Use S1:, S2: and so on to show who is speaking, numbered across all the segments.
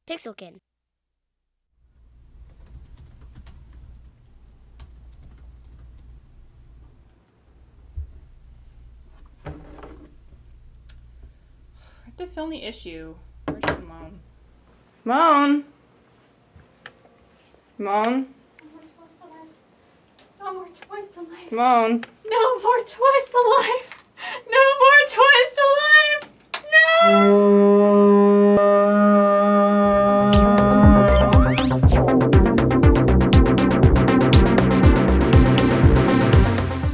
S1: Pixelkin.
S2: I have to film the issue. Where's Simone? Simone? Simone?
S3: No more toys to life.
S2: Simone?
S3: No more toys to life. No more toys to life. No!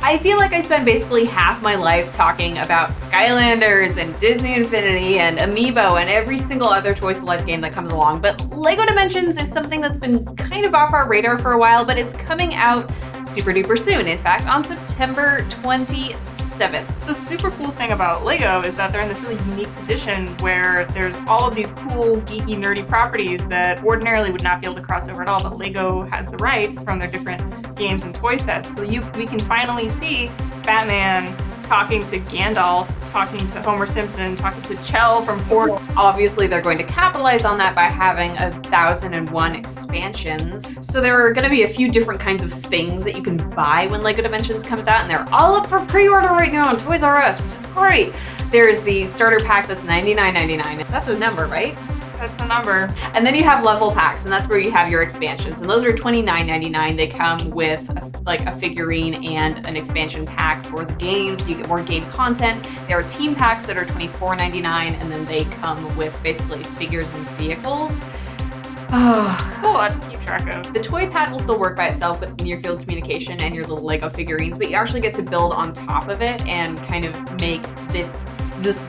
S4: I feel like I spend basically half my life talking about Skylanders and Disney Infinity and Amiibo and every single other Toys to Life game that comes along, but LEGO Dimensions is something that's been kind of off our radar for a while, but it's coming out super duper soon. In fact, on September 27th.
S2: The super cool thing about LEGO is that they're in this really unique position where there's all of these cool, geeky, nerdy properties that ordinarily would not be able to cross over at all, but LEGO has the rights from their different games and toy sets. So we can finally see Batman talking to Gandalf, talking to Homer Simpson, talking to Chell from Portal.
S4: Obviously, they're going to capitalize on that by having 1,001 expansions. So there are going to be a few different kinds of things that you can buy when LEGO Dimensions comes out, and they're all up for pre-order right now on Toys R Us, which is great. There's the starter pack that's $99.99. That's a number, right?
S2: That's a number.
S4: And then you have level packs, and that's where you have your expansions. And those are $29.99. They come with a figurine and an expansion pack for the games. You get more game content. There are team packs that are $24.99, and then they come with basically figures and vehicles.
S2: Still a lot to keep track of.
S4: The toy pad will still work by itself with near field communication and your little Lego figurines, but you actually get to build on top of it and kind of make this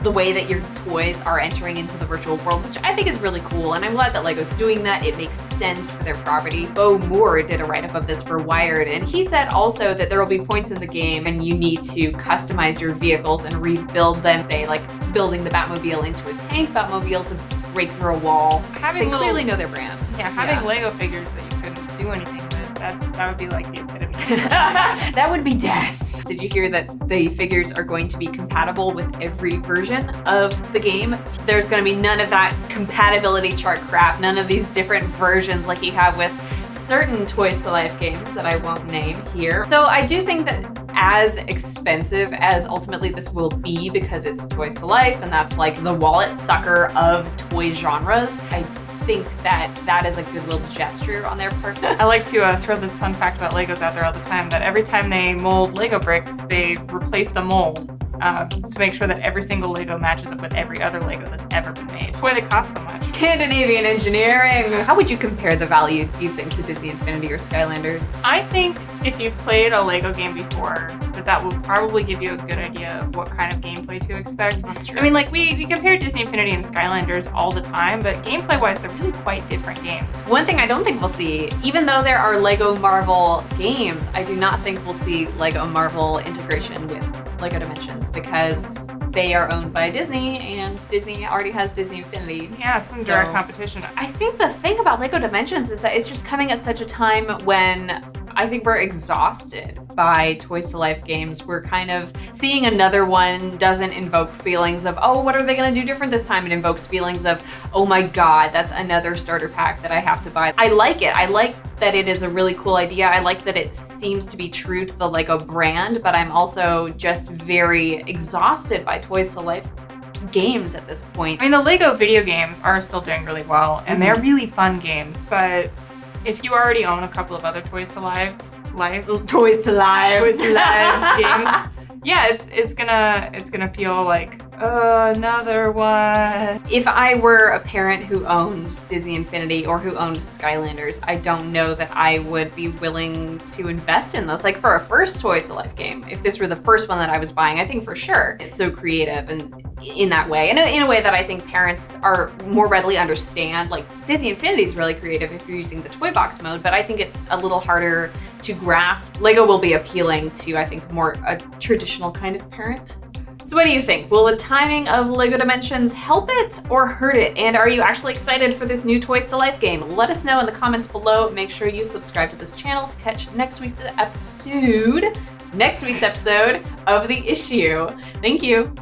S4: the way that your toys are entering into the virtual world, which I think is really cool, and I'm glad that LEGO's doing that. It makes sense for their property. Bo Moore did a write-up of this for Wired, and he said also that there will be points in the game and you need to customize your vehicles and rebuild them, say like building the Batmobile into a tank Batmobile to break through a wall. They clearly know their brand.
S2: Yeah, having Lego figures that you couldn't do anything with, that would be like the epitome.
S4: That would be death. Did you hear that the figures are going to be compatible with every version of the game? There's going to be none of that compatibility chart crap, none of these different versions like you have with certain Toys to Life games that I won't name here. So I do think that as expensive as ultimately this will be, because it's Toys to Life and that's like the wallet sucker of toy genres, I think that is a goodwill gesture on their part.
S2: I like to throw this fun fact about Legos out there all the time, that every time they mold Lego bricks, they replace the mold to make sure that every single Lego matches up with every other Lego that's ever been made. That's why they cost so much.
S4: Scandinavian engineering! How would you compare the value, you think, to Disney Infinity or Skylanders?
S2: I think if you've played a Lego game before, that will probably give you a good idea of what kind of gameplay to expect.
S4: That's true.
S2: I mean, like, we compare Disney Infinity and Skylanders all the time, but gameplay-wise, they're really quite different games.
S4: One thing I don't think we'll see, even though there are Lego Marvel games, I do not think we'll see Lego Marvel integration with LEGO Dimensions, because they are owned by Disney, and Disney already has Disney Infinity.
S2: Yeah, it's some direct competition.
S4: I think the thing about LEGO Dimensions is that it's just coming at such a time when I think we're exhausted by Toys to Life games. We're kind of seeing another one doesn't invoke feelings of, oh, what are they going to do different this time? It invokes feelings of, oh my God, that's another starter pack that I have to buy. I like it. I like that it is a really cool idea. I like that it seems to be true to the LEGO brand, but I'm also just very exhausted by Toys to Life games at this point.
S2: I mean, the Lego video games are still doing really well, and they're really fun games, but if you already own a couple of other Toys to Lives
S4: Toys to Lives
S2: games, yeah, it's gonna feel like another one.
S4: If I were a parent who owned Disney Infinity or who owned Skylanders, I don't know that I would be willing to invest in those. Like for a first Toys to Life game, if this were the first one that I was buying, I think for sure it's so creative and in that way, and in a way that I think parents are more readily understand. Like Disney Infinity is really creative if you're using the toy box mode, but I think it's a little harder to grasp. Lego will be appealing to, I think, more a traditional kind of parent. So what do you think? Will the timing of LEGO Dimensions help it or hurt it? And are you actually excited for this new Toys to Life game? Let us know in the comments below. Make sure you subscribe to this channel to catch next week's episode of the issue. Thank you.